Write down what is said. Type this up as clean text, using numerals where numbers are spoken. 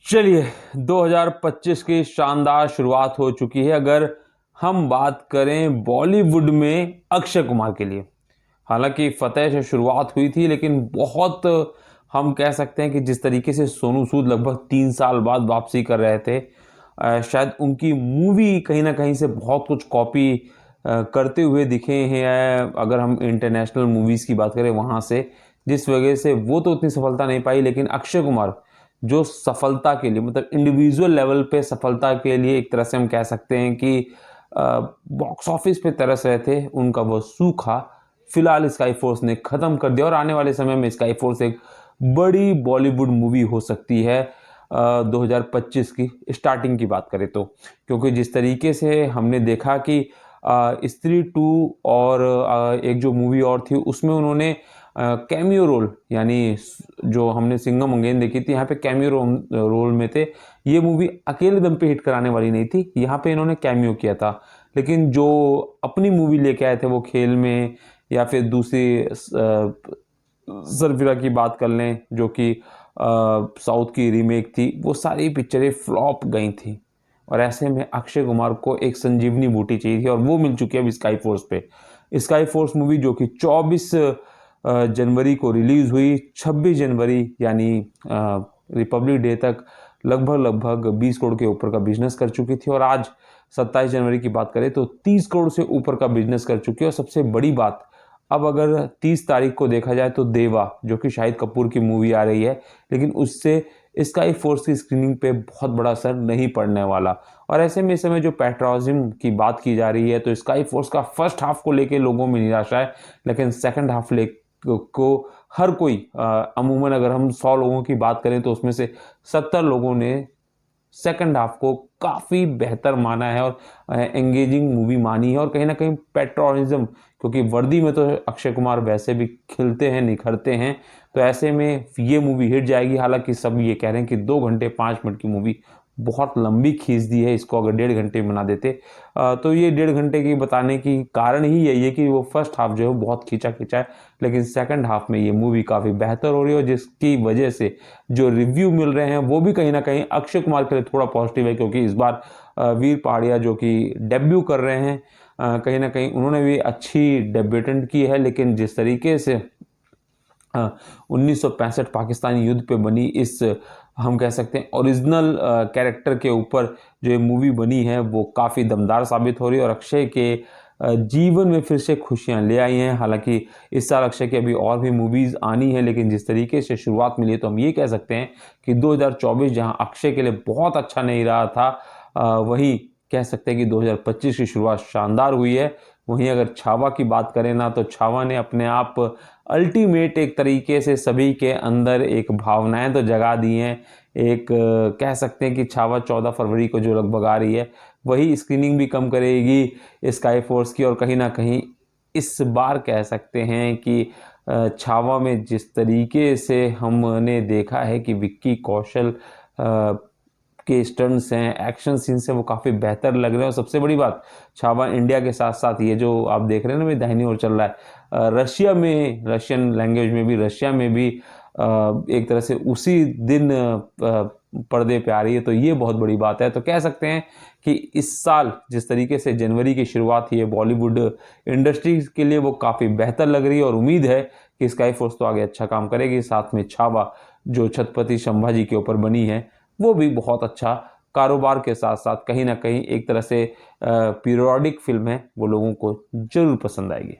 चलिए 2025 की शानदार शुरुआत हो चुकी है। अगर हम बात करें बॉलीवुड में अक्षय कुमार के लिए, हालांकि फतेह से शुरुआत हुई थी, लेकिन बहुत हम कह सकते हैं कि जिस तरीके से सोनू सूद लगभग 3 साल बाद वापसी कर रहे थे, शायद उनकी मूवी कहीं ना कहीं से बहुत कुछ कॉपी करते हुए दिखे हैं। अगर हम इंटरनेशनल मूवीज़ की बात करें वहाँ से, जिस वजह से वो तो उतनी सफलता नहीं पाई, लेकिन अक्षय कुमार जो सफलता के लिए, मतलब इंडिविजुअल लेवल पे सफलता के लिए एक तरह से हम कह सकते हैं कि बॉक्स ऑफिस पे तरस रहे थे, उनका वो सूखा फिलहाल स्काई फोर्स ने ख़त्म कर दिया। और आने वाले समय में स्काई फोर्स एक बड़ी बॉलीवुड मूवी हो सकती है 2025 की स्टार्टिंग की बात करें तो, क्योंकि जिस तरीके से हमने देखा कि स्त्री 2 और एक जो मूवी और थी उसमें उन्होंने कैमियो रोल, यानी जो हमने सिंघम अगेन देखी थी, यहाँ पे कैमियो रोल में थे। ये मूवी अकेले दम पे हिट कराने वाली नहीं थी, यहाँ पे इन्होंने कैमियो किया था। लेकिन जो अपनी मूवी लेके आए थे वो खेल में, या फिर दूसरी सरफिरा की बात कर लें जो कि साउथ की रीमेक थी, वो सारी पिक्चरें फ्लॉप गई थी। और ऐसे में अक्षय कुमार को एक संजीवनी बूटी चाहिए थी, और वो मिल चुकी है अब स्काई फोर्स पे। स्काई फोर्स मूवी जो कि 24 जनवरी को रिलीज़ हुई, 26 जनवरी यानी रिपब्लिक डे तक लगभग 20 करोड़ के ऊपर का बिजनेस कर चुकी थी, और आज 27 जनवरी की बात करें तो 30 करोड़ से ऊपर का बिजनेस कर चुकी है। और सबसे बड़ी बात, अब अगर 30 तारीख को देखा जाए तो देवा, जो कि शाहिद कपूर की मूवी आ रही है, लेकिन उससे स्काई फोर्स की स्क्रीनिंग पे बहुत बड़ा असर नहीं पड़ने वाला। और ऐसे में इस समय जो पैट्रियटिज्म की बात की जा रही है, तो स्काई फोर्स का फर्स्ट हाफ को लेके लोगों में निराशा है, लेकिन सेकंड हाफ को हर कोई, अमूमन अगर हम 100 लोगों की बात करें तो उसमें से 70 लोगों ने सेकंड हाफ को काफ़ी बेहतर माना है और एंगेजिंग मूवी मानी है। और कहीं ना कहीं पेट्रोलिज्म, क्योंकि वर्दी में तो अक्षय कुमार वैसे भी खिलते हैं, निखरते हैं, तो ऐसे में ये मूवी हिट जाएगी। हालांकि सब ये कह रहे हैं कि 2 घंटे 5 मिनट की मूवी बहुत लंबी खींच दी है, इसको अगर 1.5 घंटे में बना देते तो ये 1.5 घंटे की बताने की कारण ही यही है कि वो फर्स्ट हाफ जो है बहुत खींचा है, लेकिन सेकंड हाफ में ये मूवी काफ़ी बेहतर हो रही है। और जिसकी वजह से जो रिव्यू मिल रहे हैं वो भी कहीं ना कहीं अक्षय कुमार के लिए थोड़ा पॉजिटिव है, क्योंकि इस बार वीर पहाड़िया जो कि डेब्यू कर रहे हैं, कहीं ना कहीं उन्होंने भी अच्छी डेब्यूटेंट की है। लेकिन जिस तरीके से 1965 पाकिस्तानी युद्ध पे बनी इस, हम कह सकते हैं ओरिजिनल कैरेक्टर के ऊपर जो ये मूवी बनी है, वो काफ़ी दमदार साबित हो रही है और अक्षय के जीवन में फिर से खुशियां ले आई हैं। हालांकि इस साल अक्षय की अभी और भी मूवीज़ आनी है, लेकिन जिस तरीके से शुरुआत मिली है तो हम ये कह सकते हैं कि 2024 जहां अक्षय के लिए बहुत अच्छा नहीं रहा था, वहीं कह सकते हैं कि 2025 की शुरुआत शानदार हुई है। वहीं अगर छावा की बात करें ना, तो छावा ने अपने आप अल्टीमेट एक तरीके से सभी के अंदर एक भावनाएं तो जगा दी हैं। एक कह सकते हैं कि छावा 14 फरवरी को जो लगभग आ रही है, वही स्क्रीनिंग भी कम करेगी स्काई फोर्स की। और कहीं ना कहीं इस बार कह सकते हैं कि छावा में जिस तरीके से हमने देखा है कि विक्की कौशल के स्टंट्स हैं, एक्शन सीन्स हैं, वो काफ़ी बेहतर लग रहे हैं। और सबसे बड़ी बात, छावा इंडिया के साथ साथ ये जो आप देख रहे हैं ना, मेरी दाहिनी ओर चल रहा है, रशिया में, रशियन लैंग्वेज में भी, रशिया में भी एक तरह से उसी दिन पर्दे पे आ रही है, तो ये बहुत बड़ी बात है। तो कह सकते हैं कि इस साल जिस तरीके से जनवरी की शुरुआत हुई है बॉलीवुड इंडस्ट्री के लिए, वो काफ़ी बेहतर लग रही है। और उम्मीद है कि स्काई फोर्स तो आगे अच्छा काम करेगी। साथ में छावा जो छत्रपति संभाजी के ऊपर बनी है, वो भी बहुत अच्छा कारोबार के साथ साथ कहीं ना कहीं एक तरह से पीरियोडिक फिल्म है, वो लोगों को जरूर पसंद आएगी।